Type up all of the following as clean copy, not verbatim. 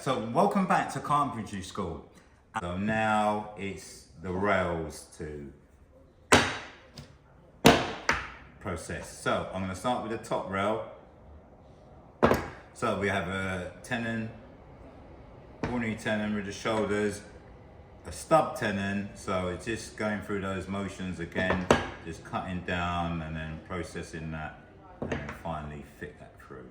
So welcome back to Carpentry School. So now it's the rails to process. So I'm going to start with the top rail. So we have a tenon, ordinary tenon with the shoulders, a stub tenon. So it's just going through those motions again, just cutting down and then processing that, and then finally fit that through.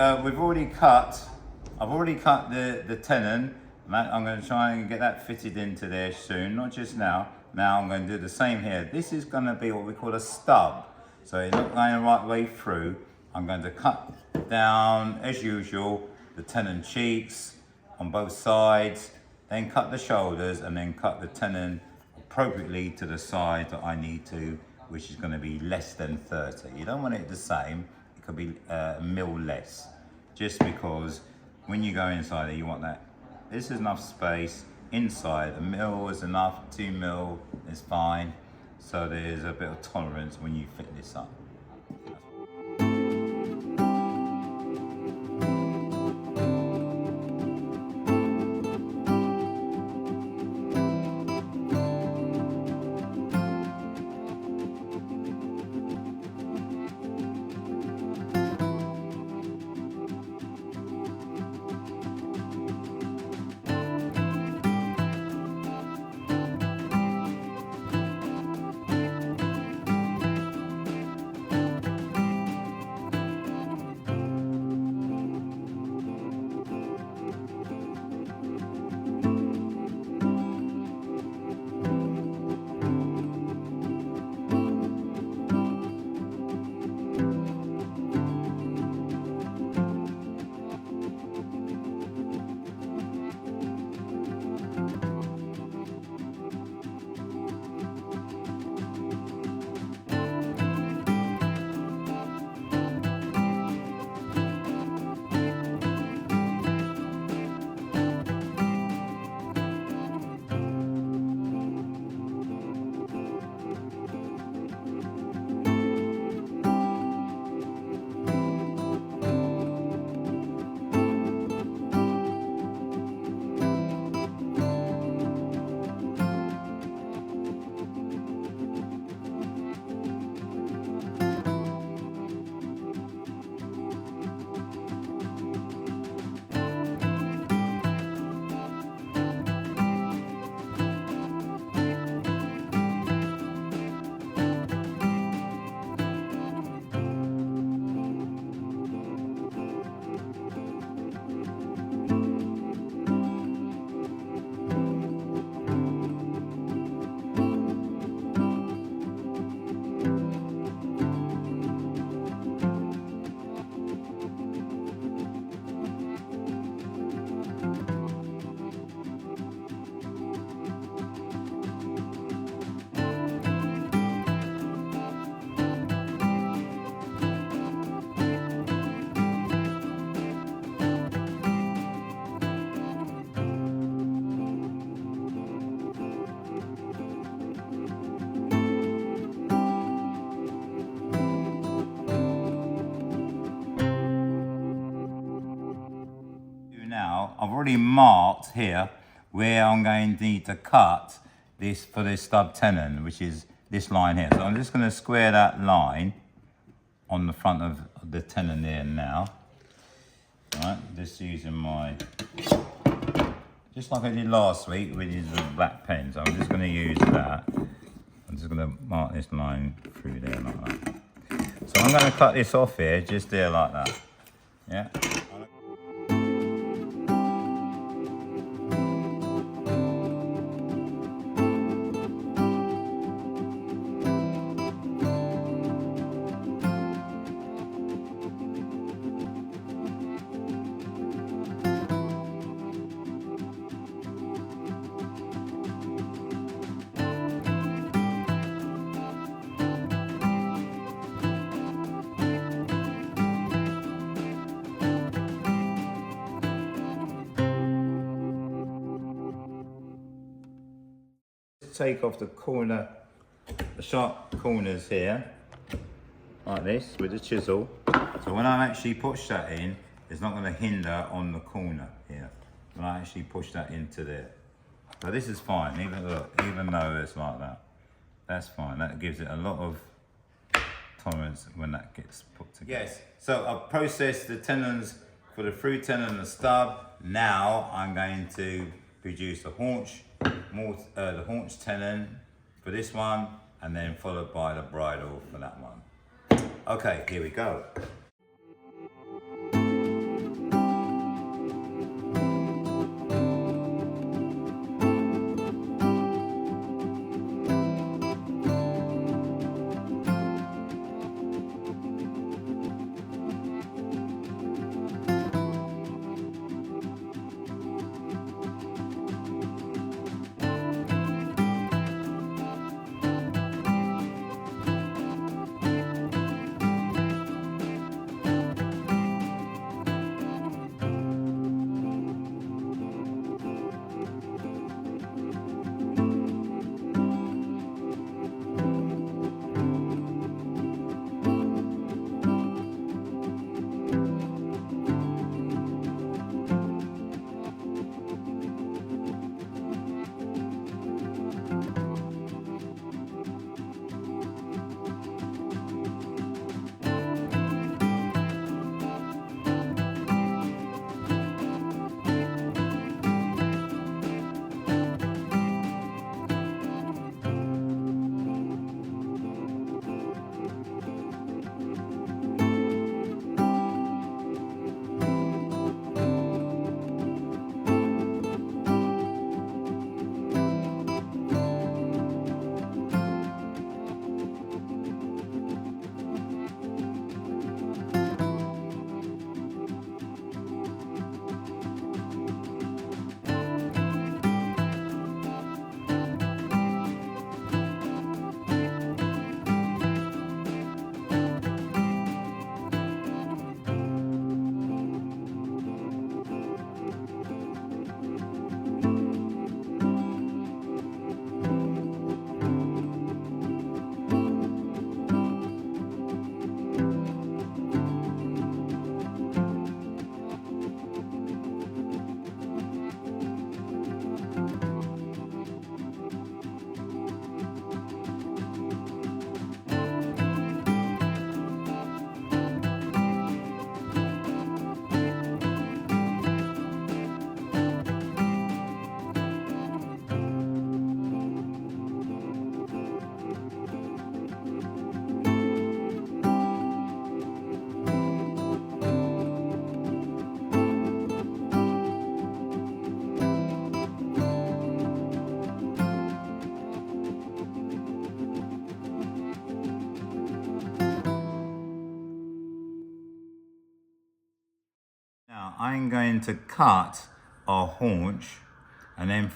I've already cut the tenon. I'm going to try and get that fitted into there soon, not just now. Now I'm going to do the same here. This is going to be what we call a stub. So it's not going the right way through. I'm going to cut down, as usual, the tenon cheeks on both sides, then cut the shoulders, and then cut the tenon appropriately to the side that I need to, which is going to be less than 30. You don't want it the same. It could be a mil less, just because when you go inside there, you want that. This is enough space inside. A mil is enough, 2 mil is fine. So there's a bit of tolerance when you fit this up. I've already marked here where I'm going to need to cut this for this stub tenon, which is this line here. So I'm just going to square that line on the front of the tenon there now. Right, just using my, just like I did last week with these black pens. I'm just going to use that. I'm just going to mark this line through there like that. So I'm going to cut this off here, just there like that. Yeah. Take off the corner, the sharp corners here, like this with the chisel. So when I actually push that in, it's not going to hinder on the corner here. When I actually push that into there. So this is fine, even though it's like that. That's fine, that gives it a lot of tolerance when that gets put together. Yes, so I've processed the tenons for the through tenon and the stub. Now I'm going to produce the haunch tenon for this one, and then followed by the bridle for that one. Okay, here we go. Now I'm going to cut our haunch, and then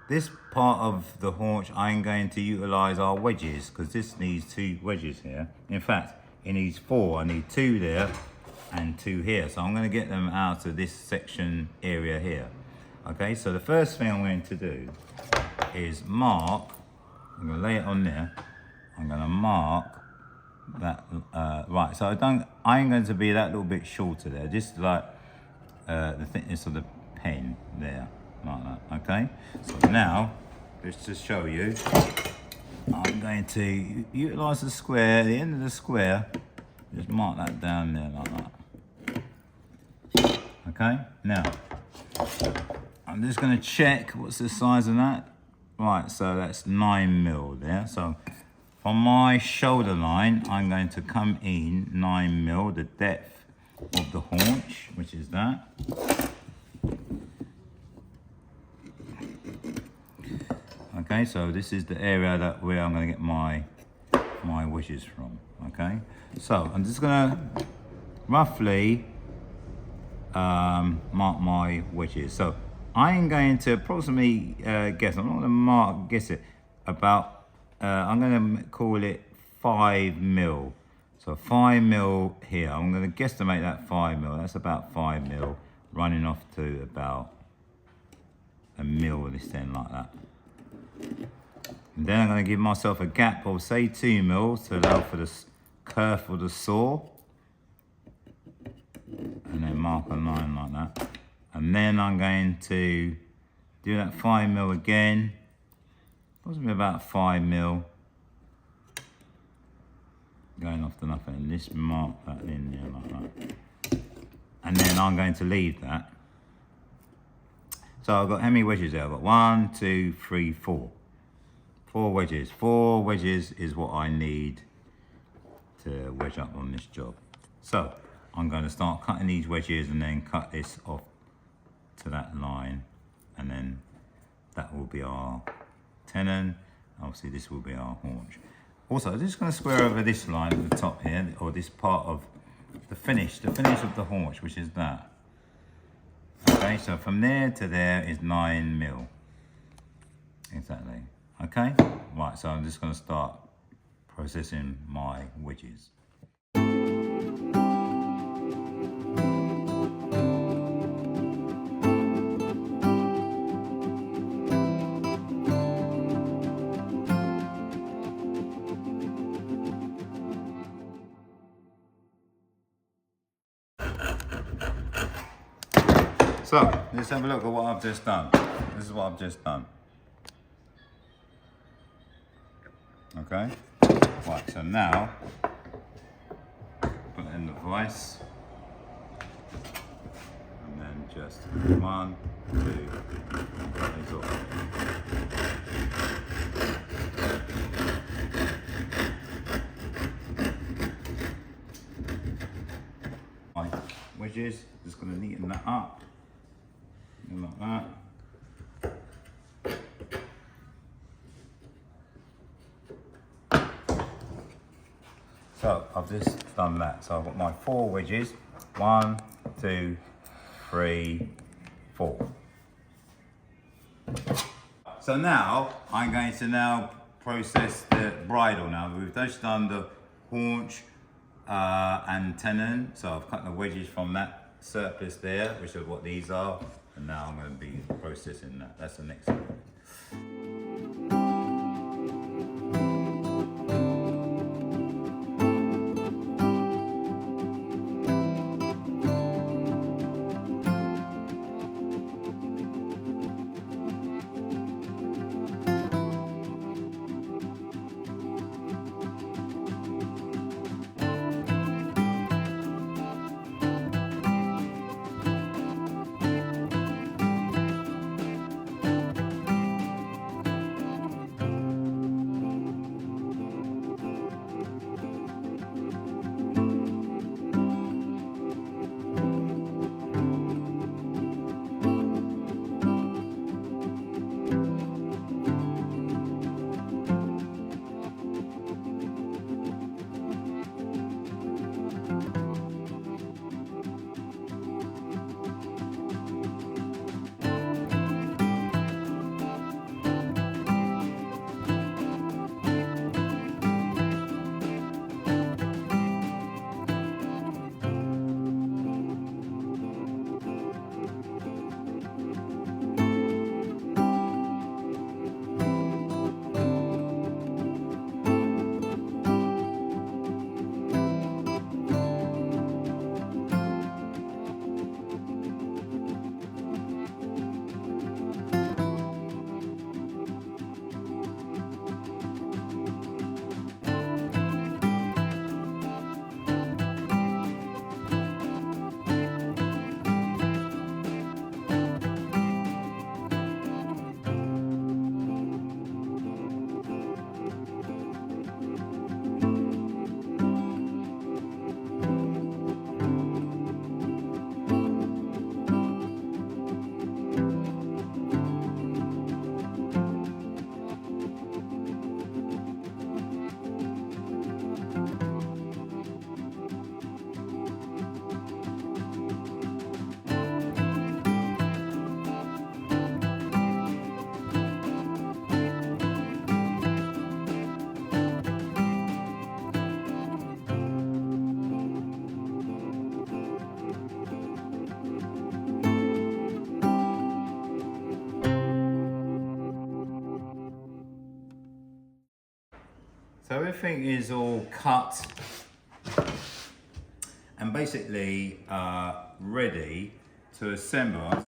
this part of the haunch I'm going to utilize our wedges, because this needs 2 wedges here. In fact, it needs 4. I need 2 there and 2 here. So I'm going to get them out of this section area here. Okay, so the first thing I'm going to do is mark, I'm going to lay it on there, I'm going to mark that, right, so I'm going to be that little bit shorter there, just like the thickness of the pen there, like that, okay? So now, just to show you, I'm going to utilise the square, the end of the square, just mark that down there like that. Okay, now, I'm just going to check what's the size of that. Right, so that's 9mm there. So from my shoulder line, I'm going to come in 9mm, the depth of the haunch, which is that. Okay, so this is the area that where I'm going to get my wedges from. Okay, so I'm just going to roughly mark my wedges. So I'm going to approximately guess. I'm not going to guess it about. I'm going to call it 5mm. So 5mm here. I'm going to guesstimate that 5mm. That's about 5mm, running off to about a mil this end like that. And then I'm going to give myself a gap of say 2mm to allow for the curve of the saw. And then mark a line like that. And then I'm going to do that 5mm again. Possibly about 5mm. Going off to nothing. And just mark that in there like that. And then I'm going to leave that. So I've got how many wedges there? I've got 1, 2, 3, 4. 4 wedges. 4 wedges is what I need to wedge up on this job. So I'm going to start cutting these wedges and then cut this off to that line. And then that will be our tenon. Obviously this will be our haunch. Also, I'm just going to square over this line at the top here, or this part of the finish of the haunch, which is that. Okay, so from there to there is 9mm. Exactly. Okay? Right, so I'm just going to start processing my wedges. So, let's have a look at what I've just done. This is what I've just done. Okay? Right, so now, put it in the vise. And then just 1, 2, these off. My wedges, just going to neaten that up. Like that. So I've just done that. So I've got my 4 wedges. 1, 2, 3, 4. So now I'm going to now process the bridle. Now we've just done the haunch and tenon. So I've cut the wedges from that surplus there, which is what these are. And now I'm going to be processing that. That's the next step. So everything is all cut and basically ready to assemble.